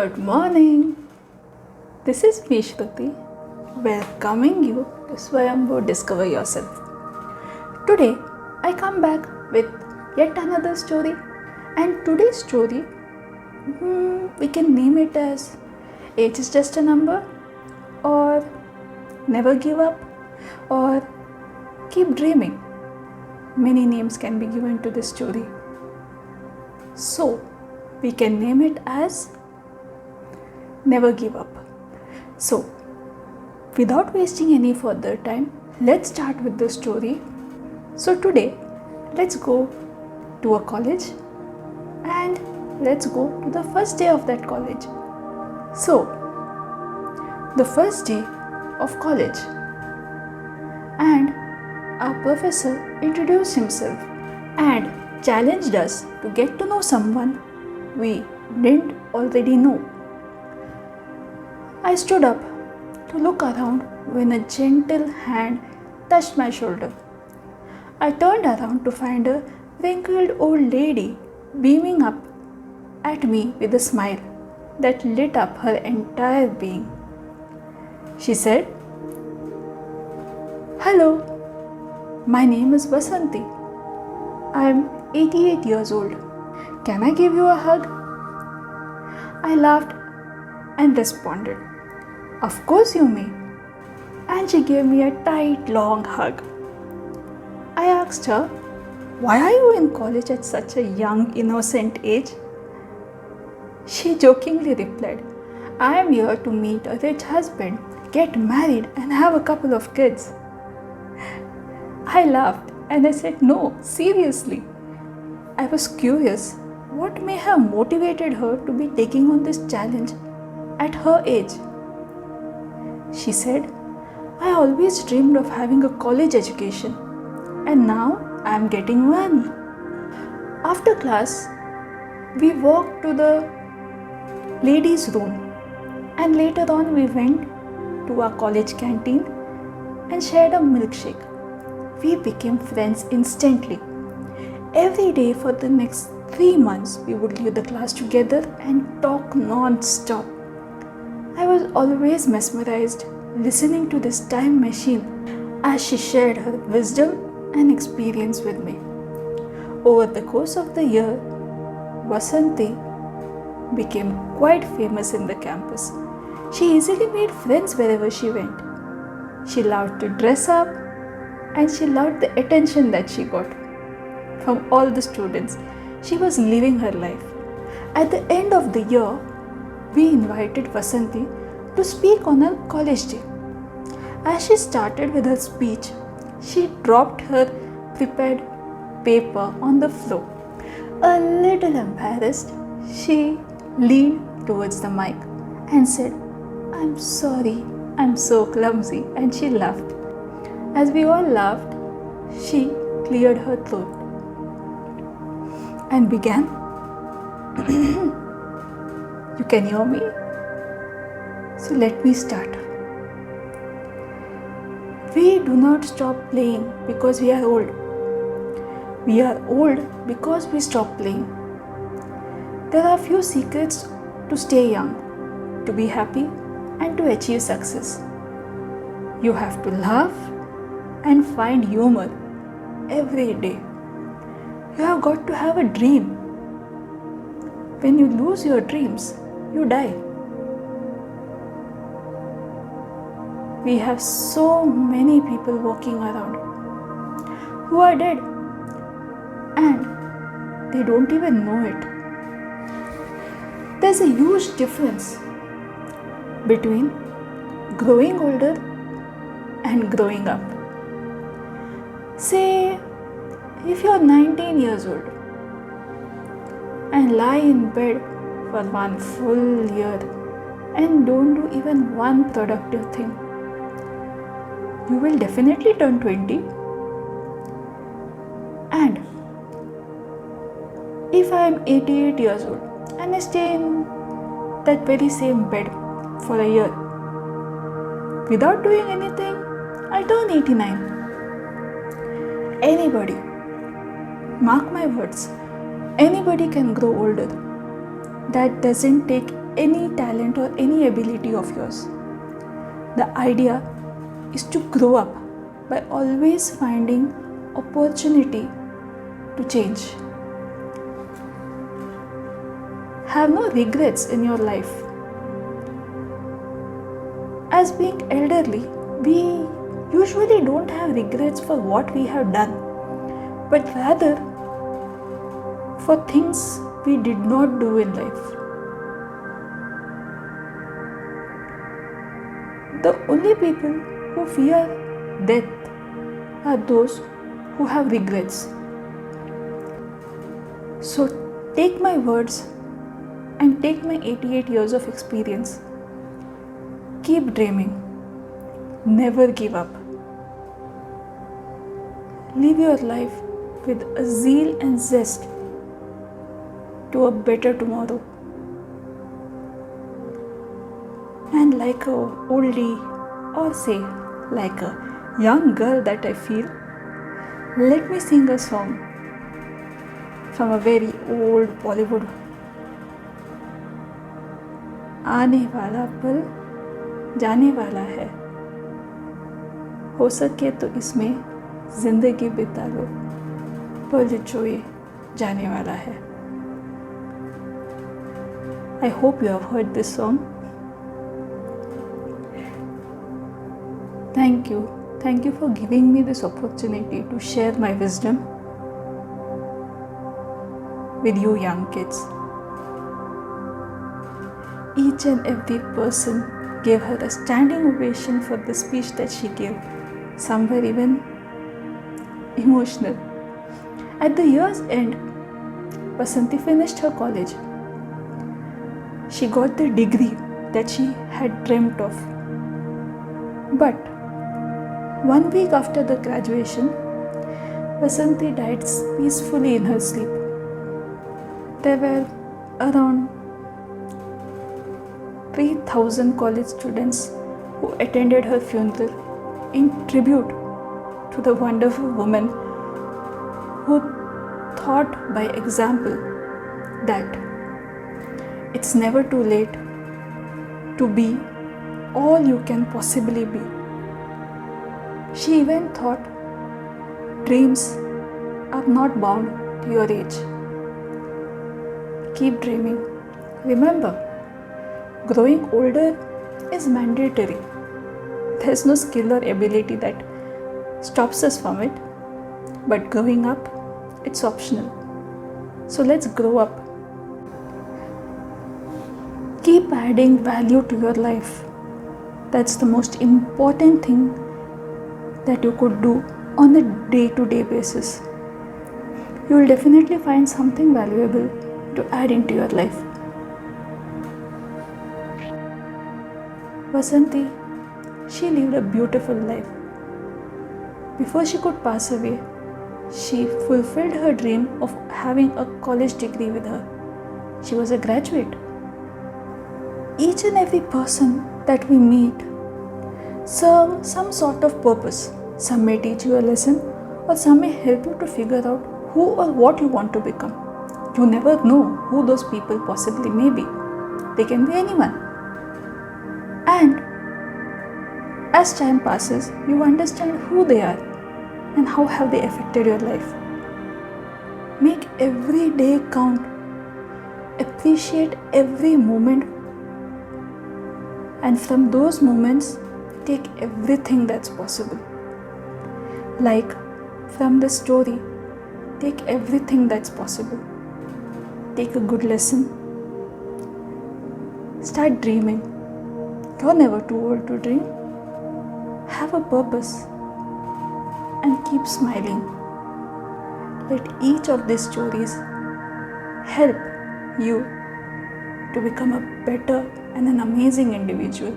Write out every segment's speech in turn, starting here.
Good morning. This is me, Shruti, welcoming you to Swayambhu Discover Yourself. Today, I come back with yet another story, and today's story, we can name it as Age is Just a Number, or Never Give Up, or Keep Dreaming. Many names can be given to this story. So, we can name it as Never Give Up. So, without wasting any further time, let's start with the story. So today, let's go to a college and let's go to the first day of that college. So, the first day of college, and our professor introduced himself and challenged us to get to know someone we didn't already know. I stood up to look around when a gentle hand touched my shoulder. I turned around to find a wrinkled old lady beaming up at me with a smile that lit up her entire being. She said, "Hello, my name is Vasanti. I am 88 years old. Can I give you a hug?" I laughed and responded, "Of course you may." And she gave me a tight, long hug. I asked her, "Why are you in college at such a young, innocent age?" She jokingly replied, "I am here to meet a rich husband, get married, and have a couple of kids." I laughed and I said, "No, seriously." I was curious what may have motivated her to be taking on this challenge at her age. She said, "I always dreamed of having a college education, and now I am getting one." After class, we walked to the ladies' room, and later on we went to our college canteen and shared a milkshake. We became friends instantly. Every day for the next 3 months, we would leave the class together and talk non-stop. I was always mesmerized listening to this time machine as she shared her wisdom and experience with me. Over the course of the year, Vasanti became quite famous in the campus. She easily made friends wherever she went. She loved to dress up and she loved the attention that she got from all the students. She was living her life. At the end of the year, we invited Vasanti to speak on her college day. As she started with her speech, she dropped her prepared paper on the floor. A little embarrassed, she leaned towards the mic and said, "I'm sorry, I'm so clumsy," and she laughed. As we all laughed, she cleared her throat and began, "You can hear me? So let me start. We do not stop playing because we are old. We are old because we stop playing. There are few secrets to stay young, to be happy, and to achieve success. You have to laugh and find humor every day. You have got to have a dream. When you lose your dreams, you die." We have so many people walking around who are dead and they don't even know it. There's a huge difference between growing older and growing up. Say, if you're 19 years old and lie in bed for one full year and don't do even one productive thing, you will definitely turn 20. And if I am 88 years old and I stay in that very same bed for a year without doing anything, I turn 89. Anybody, mark my words, anybody can grow older. That doesn't take any talent or any ability of yours. The idea is to grow up by always finding opportunity to change. Have no regrets in your life. As being elderly, we usually don't have regrets for what we have done, but rather for things we did not do in life. The only people who fear death are those who have regrets. So take my words and take my 88 years of experience. Keep dreaming. Never give up. Live your life with a zeal and zest to a better tomorrow. And like a oldie, or say like a young girl that I feel, let me sing a song from a very old Bollywood. आने वाला पल जाने वाला है, हो सके तो इसमें जिंदगी बिता लो, पल जो ये जाने वाला है. I hope you have heard this song. Thank you. Thank you for giving me this opportunity to share my wisdom with you young kids. Each and every person gave her a standing ovation for the speech that she gave. Some were even emotional. At the year's end, Vasanti finished her college. She got the degree that she had dreamt of. But 1 week after the graduation, Vasanti died peacefully in her sleep. There were around 3,000 college students who attended her funeral in tribute to the wonderful woman who taught by example that it's never too late to be all you can possibly be. She even thought dreams are not bound to your age. Keep dreaming. Remember, growing older is mandatory. There's no skill or ability that stops us from it, but growing up, it's optional. So let's grow up. Keep adding value to your life. That's the most important thing that you could do on a day-to-day basis. You will definitely find something valuable to add into your life. Vasanti, she lived a beautiful life. Before she could pass away, she fulfilled her dream of having a college degree with her. She was a graduate. Each and every person that we meet serve some sort of purpose. Some may teach you a lesson, or some may help you to figure out who or what you want to become. You never know who those people possibly may be. They can be anyone. And as time passes, you understand who they are and how have they affected your life. Make every day count. Appreciate every moment. And from those moments, take everything that's possible. Like from the story, take everything that's possible. Take a good lesson. Start dreaming. You're never too old to dream. Have a purpose and keep smiling. Let each of these stories help you to become a better and an amazing individual.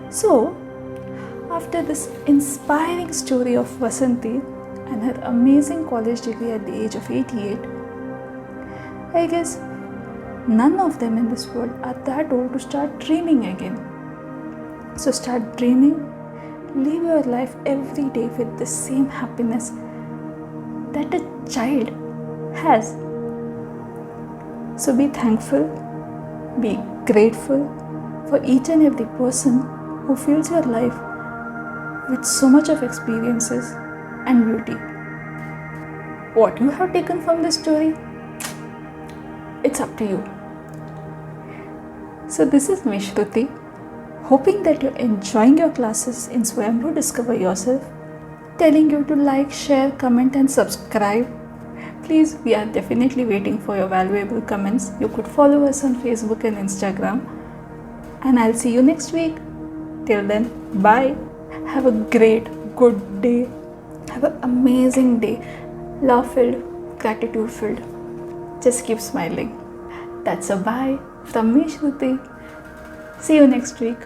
So, after this inspiring story of Vasanti and her amazing college degree at the age of 88, I guess none of them in this world are that old to start dreaming again. So start dreaming, live your life every day with the same happiness that a child has. So be thankful, be grateful for each and every person who fills your life with so much of experiences and beauty. What you have taken from this story, it's up to you. So this is me, Shruti, hoping that you're enjoying your classes in Swayambhu Discover Yourself, telling you to like, share, comment and subscribe. Please, we are definitely waiting for your valuable comments. You could follow us on Facebook and Instagram. And I'll see you next week. Till then, bye. Have a great, good day. Have an amazing day. Love-filled, gratitude-filled. Just keep smiling. That's a bye from me, Shruti. See you next week.